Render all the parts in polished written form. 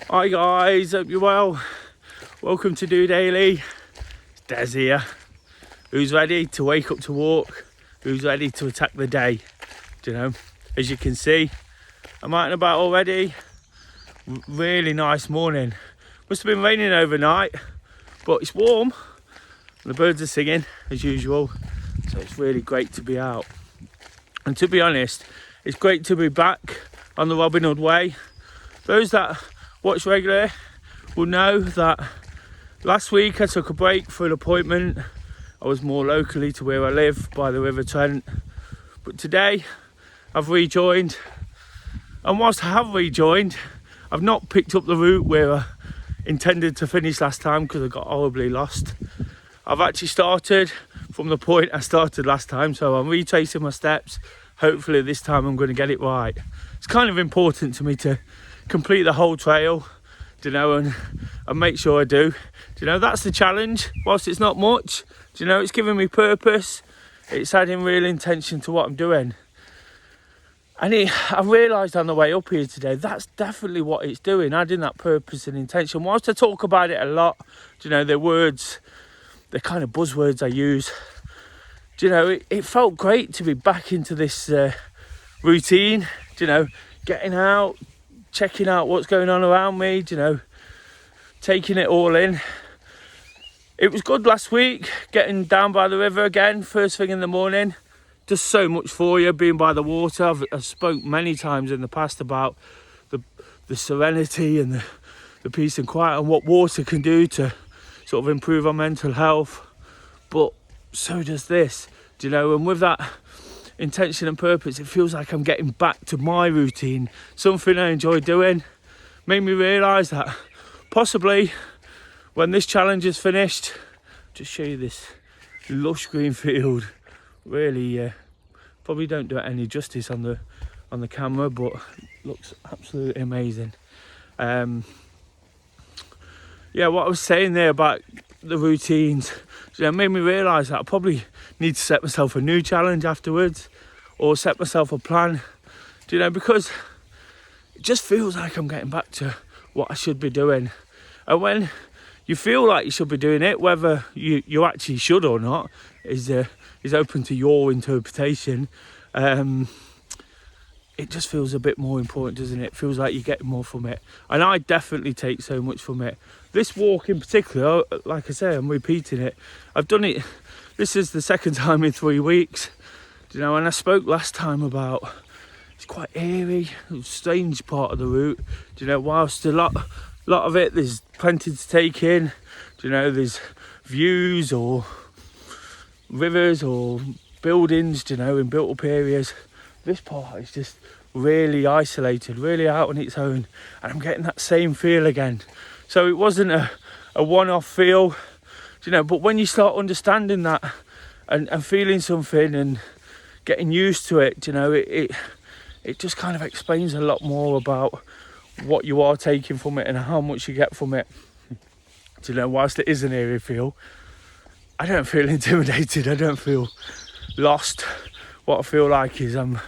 Hi guys, hope you're well. Welcome to DOdaily. It's Des here. Who's ready to wake up to walk? Who's ready to attack the day? Do you know, as you can see, I'm out and about already. Really nice morning. Must have been raining overnight, but it's warm. The birds are singing as usual, so it's really great to be out. And to be honest, it's great to be back on the Robin Hood Way. Those that watch regularly will know that last week I took a break for an appointment. I was more locally to where I live by the River Trent, but today I've rejoined, and whilst I have rejoined, I've not picked up the route where I intended to finish last time because I got horribly lost. I've actually started from the point I started last time, so I'm retracing my steps. Hopefully this time I'm going to get it right. It's kind of important to me to complete the whole trail, do you know, and make sure I do. Do you know, that's the challenge. Whilst it's not much, do you know, it's giving me purpose. It's adding real intention to what I'm doing. And I realised on the way up here today, that's definitely what it's doing, adding that purpose and intention. Whilst I talk about it a lot, do you know, they're words, they're kind of buzzwords I use. Do you know, it felt great to be back into this routine, do you know, getting out, checking out what's going on around me, do you know, taking it all in. It was good last week, getting down by the river again, first thing in the morning. Does so much for you, being by the water. I've spoke many times in the past about the serenity and the peace and quiet and what water can do to sort of improve our mental health. But so does this, do you know, and with that intention and purpose, it feels like I'm getting back to my routine, something I enjoy doing. Made me realise that possibly when this challenge is finished, just show you this lush green field. Really, probably don't do it any justice on the camera, but looks absolutely amazing. Yeah, what I was saying there about the routines, you know, made me realise that I probably need to set myself a new challenge afterwards, or set myself a plan, do you know, because it just feels like I'm getting back to what I should be doing. And when you feel like you should be doing it, whether you actually should or not is open to your interpretation. It just feels a bit more important, doesn't it? It feels like you get more from it, and I definitely take so much from it. This walk in particular, like I say, I'm repeating it. I've done it, this is the second time in 3 weeks, you know, and I spoke last time about it's quite eerie, strange part of the route, you know, whilst a lot of it there's plenty to take in, you know, there's views or rivers or buildings, you know, in built up areas. This part is just really isolated, really out on its own, and I'm getting that same feel again. So it wasn't a one-off feel, you know, but when you start understanding that and feeling something and getting used to it, you know, it just kind of explains a lot more about what you are taking from it and how much you get from it. You know, whilst it is an eerie feel, I don't feel intimidated, I don't feel lost. What I feel like is I'm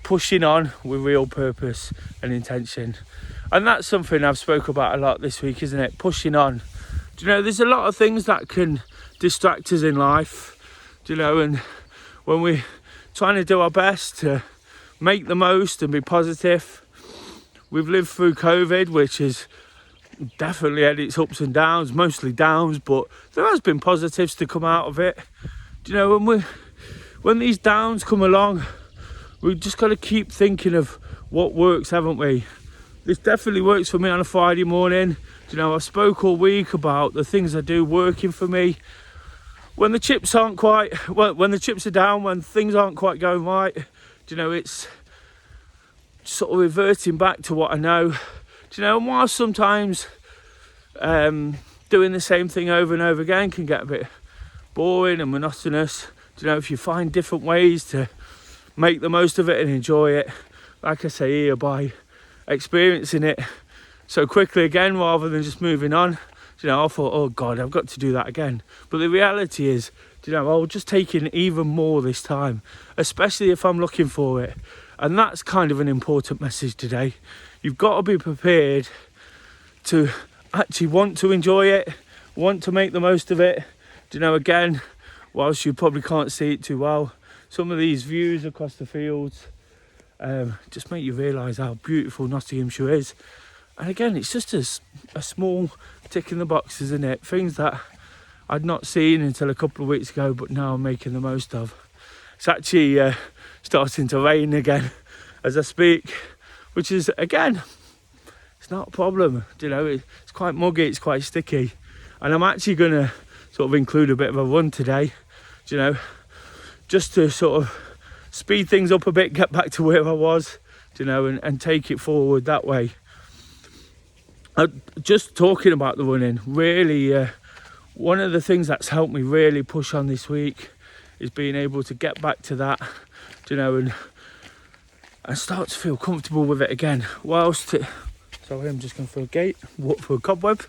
pushing on with real purpose and intention. And that's something I've spoke about a lot this week, isn't it? Pushing on. Do you know, there's a lot of things that can distract us in life, do you know, and when we're trying to do our best to make the most and be positive, we've lived through COVID, which has definitely had its ups and downs, mostly downs, but there has been positives to come out of it. Do you know, when these downs come along, we've just got to keep thinking of what works, haven't we? This definitely works for me on a Friday morning. Do you know, I spoke all week about the things I do working for me. When the chips aren't quite, when the chips are down, when things aren't quite going right, do you know, it's sort of reverting back to what I know. Do you know, and while sometimes doing the same thing over and over again can get a bit boring and monotonous, do you know, if you find different ways to make the most of it and enjoy it, like I say here, by experiencing it so quickly again rather than just moving on. You know, I thought, oh God, I've got to do that again. But the reality is, you know, I'll just take in even more this time, especially if I'm looking for it. And that's kind of an important message today. You've got to be prepared to actually want to enjoy it, want to make the most of it. Do you know, again, whilst you probably can't see it too well, some of these views across the fields just make you realise how beautiful Nottinghamshire is. And again, it's just a small tick in the box, isn't it? Things that I'd not seen until a couple of weeks ago, but now I'm making the most of. It's actually starting to rain again as I speak, which is, again, it's not a problem. You know, it's quite muggy, it's quite sticky. And I'm actually going to sort of include a bit of a run today, you know, just to sort of speed things up a bit, get back to where I was, you know, and take it forward that way. Just talking about the running, really, one of the things that's helped me really push on this week is being able to get back to that, you know, and start to feel comfortable with it again. Sorry, I'm just going through a gate, walk through a cobweb.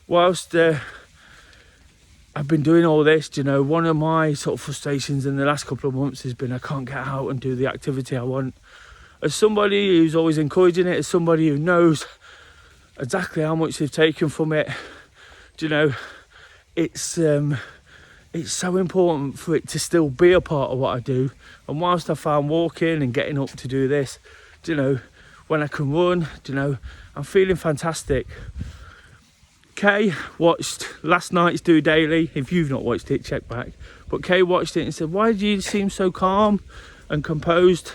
Whilst I've been doing all this, you know, one of my sort of frustrations in the last couple of months has been I can't get out and do the activity I want. As somebody who's always encouraging it, as somebody who knows exactly how much they've taken from it, you know, it's so important for it to still be a part of what I do. And whilst I found walking and getting up to do this, you know, when I can run, you know, I'm feeling fantastic. Kay watched last night's DOdaily. If you've not watched it, check back. But Kay watched it and said, "Why do you seem so calm and composed?"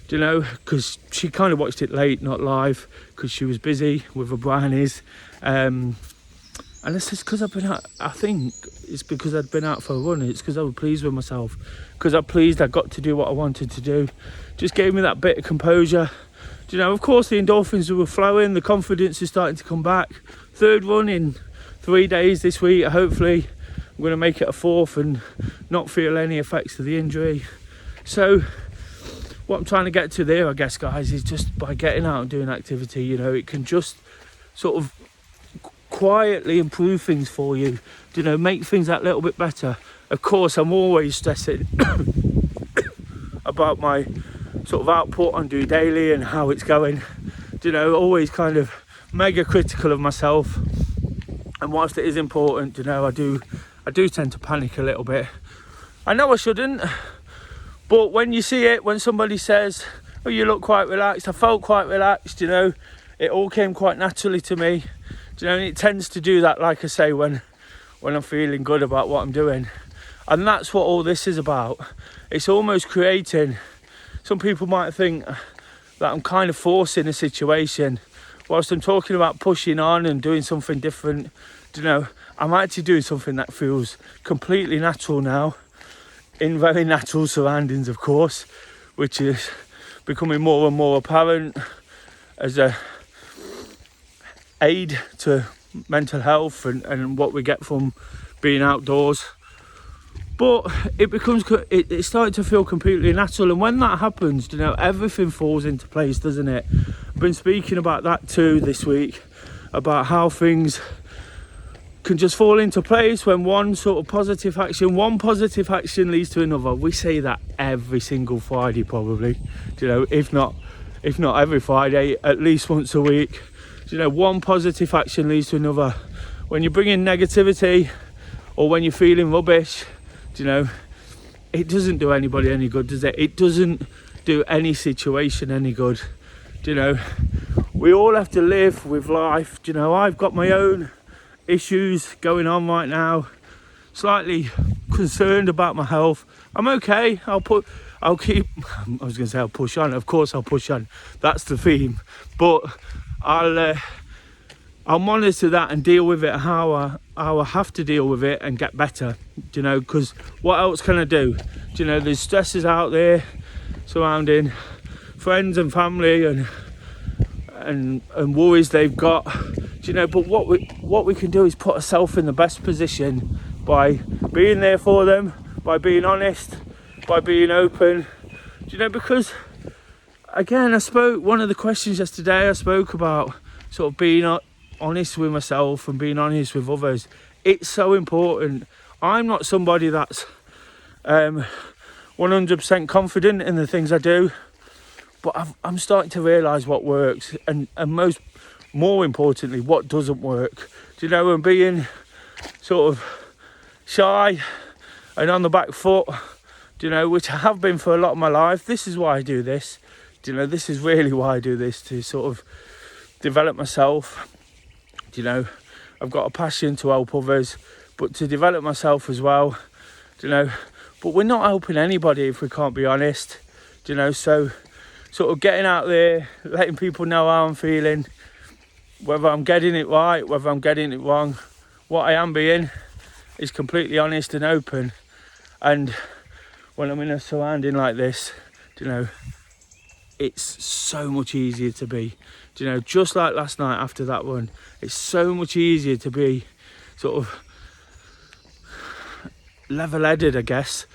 You know, because she kind of watched it late, not live, because she was busy with her brownies. And I said, because I've been out, I think it's because I'd been out for a run. It's because I was pleased with myself, because I'm pleased I got to do what I wanted to do. Just gave me that bit of composure. You know, of course, the endorphins were flowing, the confidence is starting to come back. Third run in 3 days this week. Hopefully, I'm going to make it a fourth and not feel any effects of the injury. So, what I'm trying to get to there, I guess, guys, is just by getting out and doing activity, you know, it can just sort of quietly improve things for you, you know, make things that little bit better. Of course, I'm always stressing about my sort of output on DOdaily and how it's going, you know, always kind of mega critical of myself. And whilst it is important, you know, I do tend to panic a little bit. I know I shouldn't, but when you see it, when somebody says, "Oh, you look quite relaxed," I felt quite relaxed, you know, it all came quite naturally to me, you know, and it tends to do that, like I say, when I'm feeling good about what I'm doing. And that's what all this is about. It's almost creating, some people might think that I'm kind of forcing a situation, whilst I'm talking about pushing on and doing something different, you know, I'm actually doing something that feels completely natural now, in very natural surroundings, of course, which is becoming more and more apparent as a aid to mental health and what we get from being outdoors. But it's starting to feel completely natural, and when that happens, you know, everything falls into place, doesn't it? I've been speaking about that too this week, about how things can just fall into place when one positive action leads to another. We say that every single Friday, probably, you know, if not every Friday, at least once a week. You know, one positive action leads to another. When you bring in negativity, or when you're feeling rubbish, you know, it doesn't do anybody any good, does it? It doesn't do any situation any good. You know, we all have to live with life. You know, I've got my own issues going on right now, slightly concerned about my health. I'm okay. I'll push on. Of course I'll push on. That's the theme. But I'll monitor that and deal with it how I have to deal with it and get better, you know, because what else can I do? You know, there's stresses out there surrounding friends and family and worries they've got, you know, but what we can do is put ourselves in the best position by being there for them, by being honest, by being open, you know, because again, one of the questions yesterday, I spoke about sort of being honest with myself and being honest with others. It's so important. I'm not somebody that's 100% confident in the things I do, but I'm starting to realise what works, and most more importantly, what doesn't work, and being sort of shy and on the back foot, which I have been for a lot of my life. This is why I do this. This is really why I do this, to sort of develop myself. I've got a passion to help others, but to develop myself as well, but we're not helping anybody if we can't be honest, so sort of getting out there, letting people know how I'm feeling, whether I'm getting it right, whether I'm getting it wrong. What I am being is completely honest and open. And when I'm in a surrounding like this, it's so much easier to be, just like last night after that one, it's so much easier to be sort of level-headed, I guess,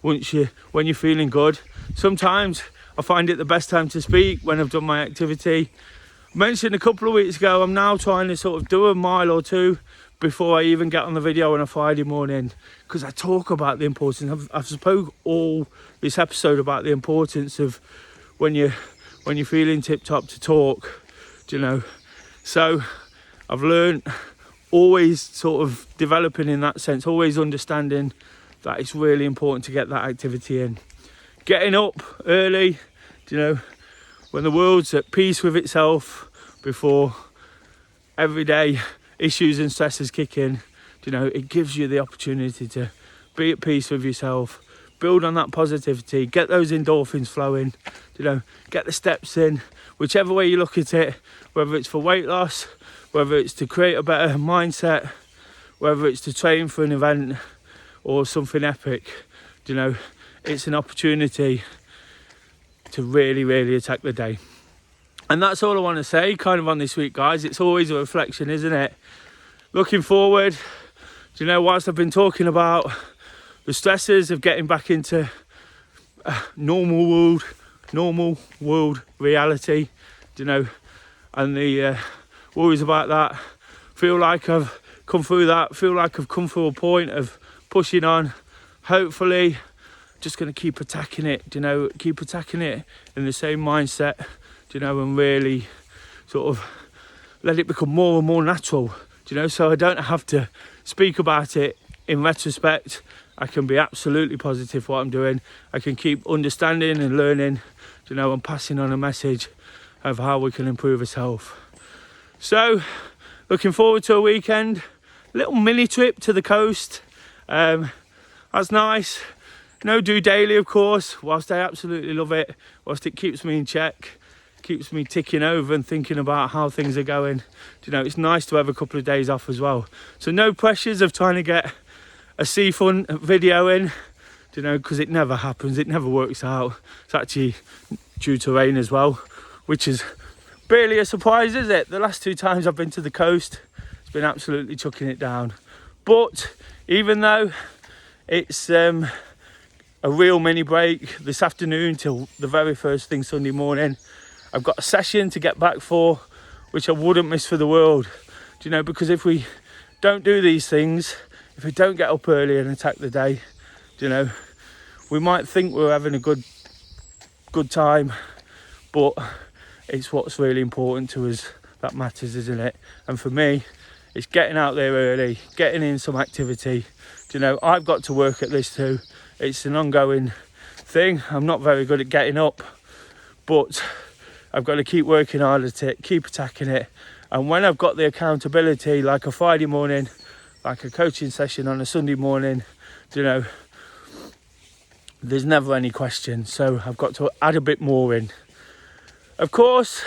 when you're feeling good. Sometimes I find it the best time to speak when I've done my activity. I mentioned a couple of weeks ago, I'm now trying to sort of do a mile or two before I even get on the video on a Friday morning, because I talk about the importance. I've spoke all this episode about the importance of when you're feeling tip-top to talk, So I've learned, always sort of developing in that sense, always understanding that it's really important to get that activity in. Getting up early, when the world's at peace with itself, before everyday issues and stresses kick in, it gives you the opportunity to be at peace with yourself, build on that positivity, get those endorphins flowing, get the steps in, whichever way you look at it, whether it's for weight loss, whether it's to create a better mindset, whether it's to train for an event or something epic, it's an opportunity to really, really attack the day. And that's all I want to say kind of on this week, guys. It's always a reflection, isn't it? Looking forward, whilst I've been talking about the stresses of getting back into normal world reality, and the worries about that, feel like I've come through that, feel like I've come through a point of pushing on. Hopefully, just going to keep attacking it, keep attacking it in the same mindset, and really sort of let it become more and more natural, so I don't have to speak about it in retrospect. I can be absolutely positive for what I'm doing. I can keep understanding and learning, and passing on a message of how we can improve ourselves. So, looking forward to a weekend, little mini trip to the coast. That's nice. No DOdaily, of course, whilst I absolutely love it, whilst it keeps me in check, keeps me ticking over and thinking about how things are going. It's nice to have a couple of days off as well. So no pressures of trying to get a sea fun video in, because it never happens, it never works out. It's actually due to rain as well, which is barely a surprise, is it? The last 2 times I've been to the coast, it's been absolutely chucking it down. But even though it's a real mini break this afternoon till the very first thing Sunday morning, I've got a session to get back for, which I wouldn't miss for the world. Because if we don't do these things, if we don't get up early and attack the day, we might think we're having a good time, but it's what's really important to us that matters, isn't it? And for me, it's getting out there early, getting in some activity. I've got to work at this too. It's an ongoing thing. I'm not very good at getting up, but I've got to keep working hard at it, keep attacking it. And when I've got the accountability, like a Friday morning, like a coaching session on a Sunday morning, there's never any question. So I've got to add a bit more in. Of course,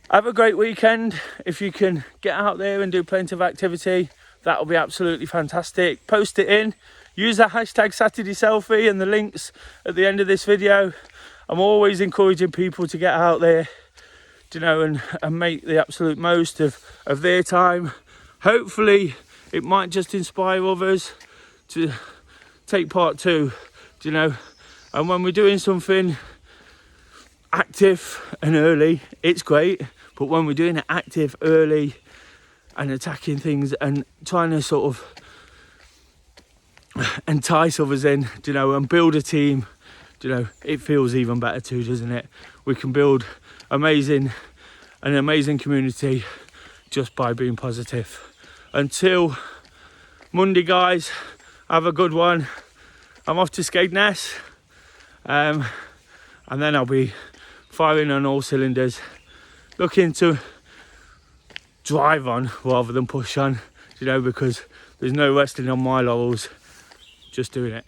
have a great weekend. If you can get out there and do plenty of activity, that'll be absolutely fantastic. Post it in. Use the hashtag Saturday Selfie and the links at the end of this video. I'm always encouraging people to get out there, and make the absolute most of their time. Hopefully, it might just inspire others to take part too, And when we're doing something active and early, it's great. But when we're doing it active, early, and attacking things and trying to sort of entice others in, and build a team, it feels even better too, doesn't it? We can build amazing an amazing community just by being positive. Until Monday, guys, have a good one. I'm off to Skegness, and then I'll be firing on all cylinders, looking to drive on rather than push on, because there's no resting on my laurels, just doing it.